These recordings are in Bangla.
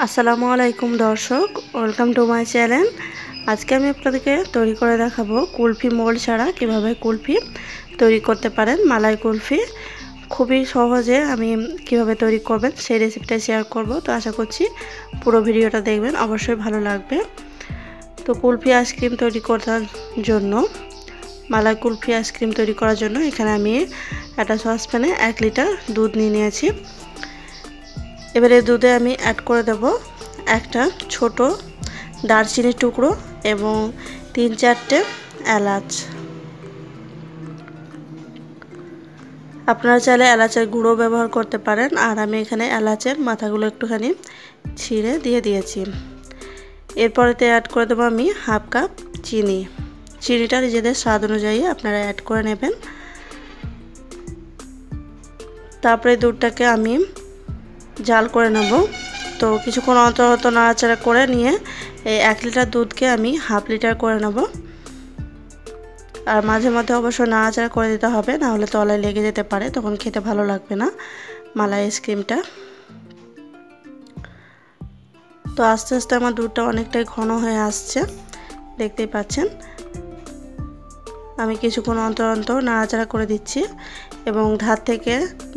আসসালামু আলাইকুম দর্শক, ওয়েলকাম টু মাই চ্যানেল। আজকে আমি আপনাদেরকে তৈরি করে দেখাবো কুলফি মোল্ড ছাড়া কিভাবে কুলফি তৈরি করতে পারেন। মালাই কুলফি খুবই সহজে আমি কিভাবে তৈরি করবেন সেই রেসিপিটা শেয়ার করব। তো আশা করছি পুরো ভিডিওটা দেখবেন, অবশ্যই ভালো লাগবে। তো কুলফি আইসক্রিম তৈরি করার জন্য, মালাই কুলফি আইসক্রিম তৈরি করার জন্য এখানে আমি একটা সসপ্যানে 1 লিটার দুধ নিয়েছি। এবারে দুধে আমি অ্যাড করে দেব একটা ছোট দারচিনির টুকরো এবং 3-4টে এলাচ। আপনারা চাইলে এলাচের গুঁড়ো ব্যবহার করতে পারেন, আর আমি এখানে এলাচের মাথাগুলো একটুখানি ছিঁড়ে দিয়ে দিয়েছি। এরপরেতে অ্যাড করে দেবো আমি হাফ কাপ চিনি। চিনিটা নিজেদের স্বাদ অনুযায়ী আপনারা অ্যাড করে নেবেন। তারপরে দুধটাকে আমি জাল করে নেব। তো কিছুক্ষণ অন্তর নাড়াচাড়া করে নিয়ে এই 1 লিটার দুধকে আমি হাফ লিটার করে নেব। আর মাঝে মাঝে অবশ্যই নাড়াচাড়া করে দিতে হবে, না হলে তলায় লেগে যেতে পারে, তখন খেতে ভালো লাগবে না মালাই আইসক্রিমটা। তো আস্তে আস্তে আমার দুধটা অনেকটাই ঘন হয়ে আসছে, দেখতেই পাচ্ছেন। আমি কিছুক্ষণ অন্তর নাড়াচাড়া করে দিচ্ছি এবং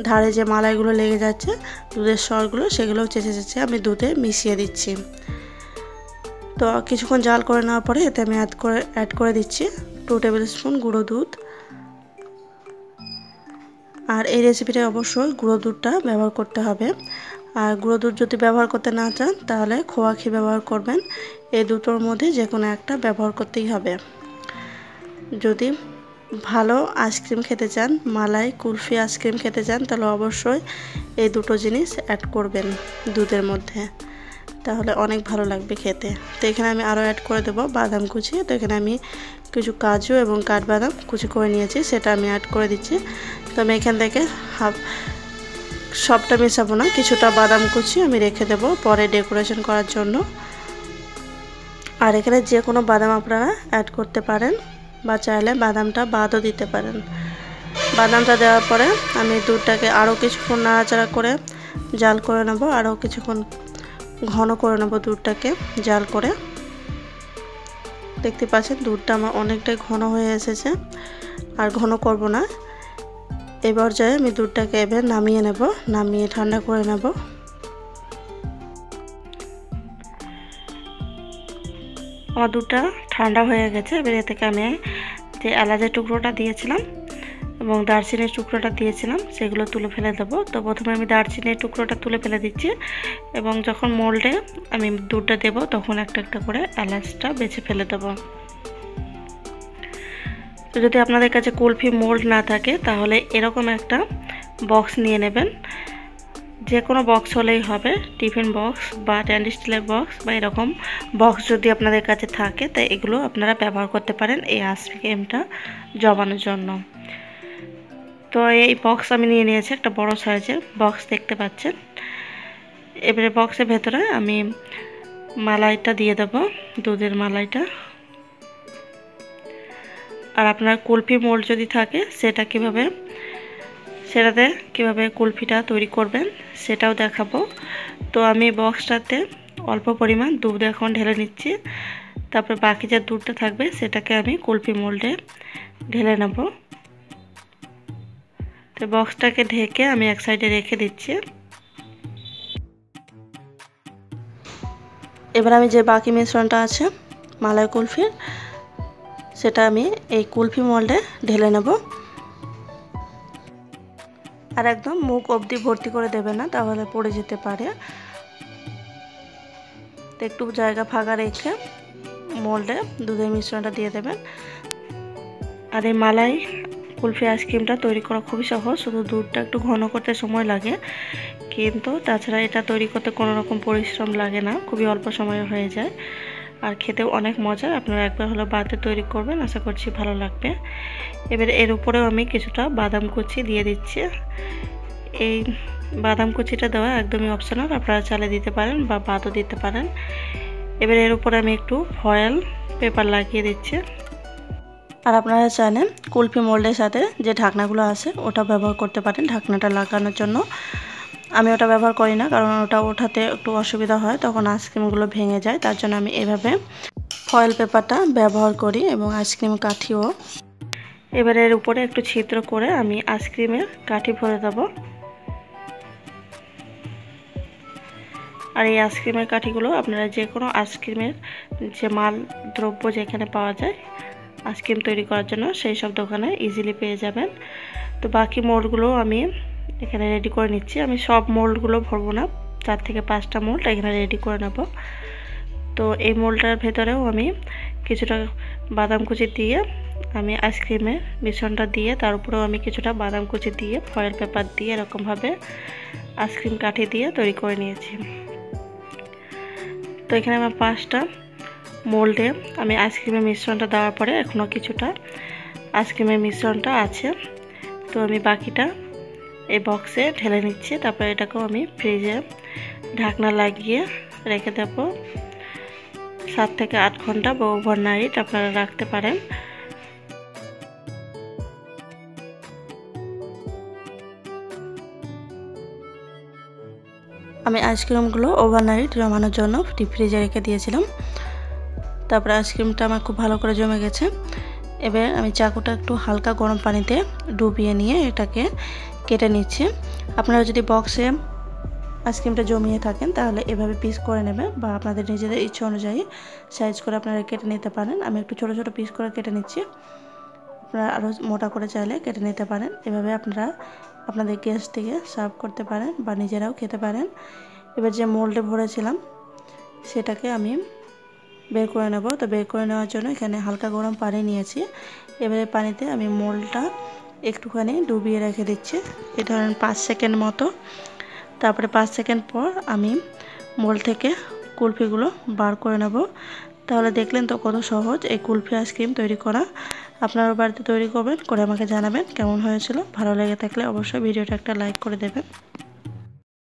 ধারে যে মালাইগুলো লেগে যাচ্ছে দুধের সরগুলো, সেগুলো চেঁচে আমি দুধে মিশিয়ে দিচ্ছি। তো কিছুক্ষণ জাল করে নেওয়ার পরে এতে আমি অ্যাড করে দিচ্ছি 2 টেবিল স্পুন গুঁড়ো দুধ। আর এই রেসিপিটা অবশ্যই গুঁড়ো দুধটা ব্যবহার করতে হবে। আর গুঁড়ো দুধ যদি ব্যবহার করতে না চান তাহলে খোয়া ক্ষীর ব্যবহার করবেন। এই দুটোর মধ্যে যে কোনো একটা ব্যবহার করতেই হবে। যদি ভালো আইসক্রিম খেতে চান, মালাই কুলফি আইসক্রিম খেতে চান, তাহলে অবশ্যই এই দুটো জিনিস অ্যাড করবেন দুধের মধ্যে, তাহলে অনেক ভালো লাগবে খেতে। তো এখানে আমি আরও অ্যাড করে দেবো বাদাম কুচি। তো এখানে আমি কিছু কাজু এবং কাঠবাদাম কুচি করে নিয়েছি, সেটা আমি অ্যাড করে দিচ্ছি। তো আমি এখান থেকে সবটা মেশাবো না, কিছুটা বাদাম কুচি আমি রেখে দেবো পরে ডেকোরেশন করার জন্য। আর এখানে যে কোনো বাদাম আপনারা অ্যাড করতে পারেন, বা চাইলে বাদামটা বাদও দিতে পারেন। বাদামটা দেওয়ার পরে আমি দুধটাকে আরও কিছুক্ষণ নাড়াচাড়া করে জাল করে নেব, আরও কিছুক্ষণ ঘন করে নেব দুধটাকে জাল করে। দেখতে পাচ্ছেন দুধটা আমার অনেকটাই ঘন হয়ে এসেছে, আর ঘন করব না। এই পর্যায়ে আমি দুধটাকে এবার নামিয়ে নেব, নামিয়ে ঠান্ডা করে নেব। আমার দুধটা ঠান্ডা হয়ে গেছে। এবার এ থেকে আমি যে এলাচের টুকরোটা দিয়েছিলাম এবং দারচিনির টুকরোটা দিয়েছিলাম সেগুলো তুলে ফেলে দেবো। তো প্রথমে আমি দারচিনির টুকরোটা তুলে ফেলে দিচ্ছি এবং যখন মোল্ডে আমি দুধটা দেবো তখন একটা একটা করে এলাচটা বেছে ফেলে দেবো। তো যদি আপনাদের কাছে কুলফি মোল্ড না থাকে তাহলে এরকম একটা বক্স নিয়ে নেবেন। যে কোনো বক্স হলেই হবে, টিফিন বক্স বা স্টেনলেস স্টিলের বক্স বা এরকম বক্স যদি আপনাদের কাছে থাকে, তাই এগুলো আপনারা ব্যবহার করতে পারেন এই আইসক্রিমটা জমানোর জন্য। তো এই বক্স আমি নিয়ে নিয়েছি, একটা বড় সাইজের বক্স দেখতে পাচ্ছেন। এবারে বক্সের ভেতরে আমি মালাইটা দিয়ে দেব, দুধের মালাইটা। আর আপনার কুলফি মোল্ড যদি থাকে সেটাতে কিভাবে কুলফিটা তৈরি করবেন সেটাও দেখাবো। তো আমি বক্সটাতে অল্প পরিমাণ দুধ এখন ঢেলে নিচ্ছি, তারপর বাকি যে দুধটা থাকবে সেটাকে আমি কুলফি মোল্ডে ঢেলে নেব। তো বক্সটাকে ঢেকে আমি এক সাইডে রেখে দিচ্ছি। এবার আমি যে বাকি মিশ্রণটা আছে মালাই কুলফির, সেটা আমি এই কুলফি মোল্ডে ঢেলে নেব। আর একদম মুখ অবধি ভর্তি করে দেবে না, তাহলে পড়ে যেতে পারে। তো একটু জায়গা ফাঁকা রেখে মোল্ডে দুধের মিশ্রণটা দিয়ে দেবেন। আর এই মালাই কুলফি আইসক্রিমটা তৈরি করা খুবই সহজ, শুধু দুধটা একটু ঘন করতে সময় লাগে, কিন্তু তাছাড়া এটা তৈরি করতে কোনো রকম পরিশ্রম লাগে না, খুবই অল্প সময়ে হয়ে যায়। আর খেতেও অনেক মজার। আপনারা একবার হলো বাড়িতে তৈরি করবেন, আশা করছি ভালো লাগবে। এবার এর উপরেও আমি কিছুটা বাদাম কুচি দিয়ে দিচ্ছি। এই বাদাম কুচিটা দেওয়া একদমই অপশনাল, আপনারা চালে দিতে পারেন বা বাদও দিতে পারেন। এবার এর উপরে আমি একটু ফয়েল পেপার লাগিয়ে দিচ্ছি। আর আপনারা চাইলে কুলফি মোল্ডের সাথে যে ঢাকনাগুলো আছে ওটা ব্যবহার করতে পারেন ঢাকনাটা লাগানোর জন্য। আমি ওটা ব্যবহার করি না, কারণ ওটা ওঠাতে একটু অসুবিধা হয়, তখন আইসক্রিমগুলো ভেঙে যায়। তার জন্য আমি এভাবে ফয়েল পেপারটা ব্যবহার করি এবং আইসক্রিম কাঠিও। এবার এর উপরে একটু ছিদ্র করে আমি আইসক্রিমের কাঠি ভরে দেব। আর এই আইসক্রিমের কাঠিগুলো আপনারা যে কোনো আইসক্রিমের যে মাল দ্রব্য যেখানে পাওয়া যায় আইসক্রিম তৈরি করার জন্য সেই সব দোকানে ইজিলি পেয়ে যাবেন। তো বাকি মোল্ডগুলো আমি এখানে রেডি করে নিচ্ছি। আমি সব মোল্ডগুলো ভরবো না, 4 থেকে 5টা মোল্ড এখানে রেডি করে নেব। তো এই মোল্ডটার ভেতরেও আমি কিছুটা বাদাম কুচি দিয়ে আমি আইসক্রিমের মিশ্রণটা দিয়ে তার উপরেও আমি কিছুটা বাদাম কুচি দিয়ে ফয়েল পেপার দিয়ে এরকমভাবে আইসক্রিম কাঠি দিয়ে তৈরি করে নিয়েছি। তো এখানে আমার 5টা মোল্ডে আমি আইসক্রিমের মিশ্রণটা দেওয়ার পরে এখনও কিছুটা আইসক্রিমের মিশ্রণটা আছে। তো আমি বাকিটা এই বক্সে ঢেলে নিচ্ছি। তারপরে এটাকেও আমি ফ্রিজে ঢাকনা লাগিয়ে রেখে দেব 7 থেকে 8 ঘন্টা বা ওভারনাইট আপনারা রাখতে পারেন। আমি আইসক্রিমগুলো ওভারনাইট জমানোর জন্য ডিপ ফ্রিজে রেখে দিয়েছিলাম। তারপরে আইসক্রিমটা আমার খুব ভালো করে জমে গেছে। এবার আমি চাকুটা একটু হালকা গরম পানিতে ডুবিয়ে নিয়ে এটাকে কেটে নিচ্ছি। আপনারা যদি বক্সে আইসক্রিমটা জমিয়ে থাকেন তাহলে এভাবে পিস করে নেবেন, বা আপনাদের নিজেদের ইচ্ছা অনুযায়ী সাইজ করে আপনারা কেটে নিতে পারেন। আমি একটু ছোট ছোট পিস করে কেটে নিচ্ছি, আপনারা আরও মোটা করে চাইলে কেটে নিতে পারেন। এভাবে আপনারা আপনাদের গেস্ট থেকে সার্ভ করতে পারেন বা নিজেরাও খেতে পারেন। এবার যে মোল্ডে ভরেছিলাম সেটাকে আমি বের করে নেব। তো বের করে নেওয়ার জন্য এখানে হালকা গরম পানি নিয়েছি। এবারে পানিতে আমি মোল্ডটা একটুখানি ডুবিয়ে রেখে দিচ্ছি, এই ধরেন 5 সেকেন্ড মতো। তারপরে 5 সেকেন্ড পর আমি মোল্ড থেকে কুলফিগুলো বার করে নেব। তাহলে দেখলেন তো কত সহজ এই কুলফি আইসক্রিম তৈরি করা। আপনারা বাড়িতে তৈরি করবেন, করে আমাকে জানাবেন কেমন হয়েছিল। ভালো লেগে থাকলে অবশ্যই ভিডিওটা একটা লাইক করে দেবেন।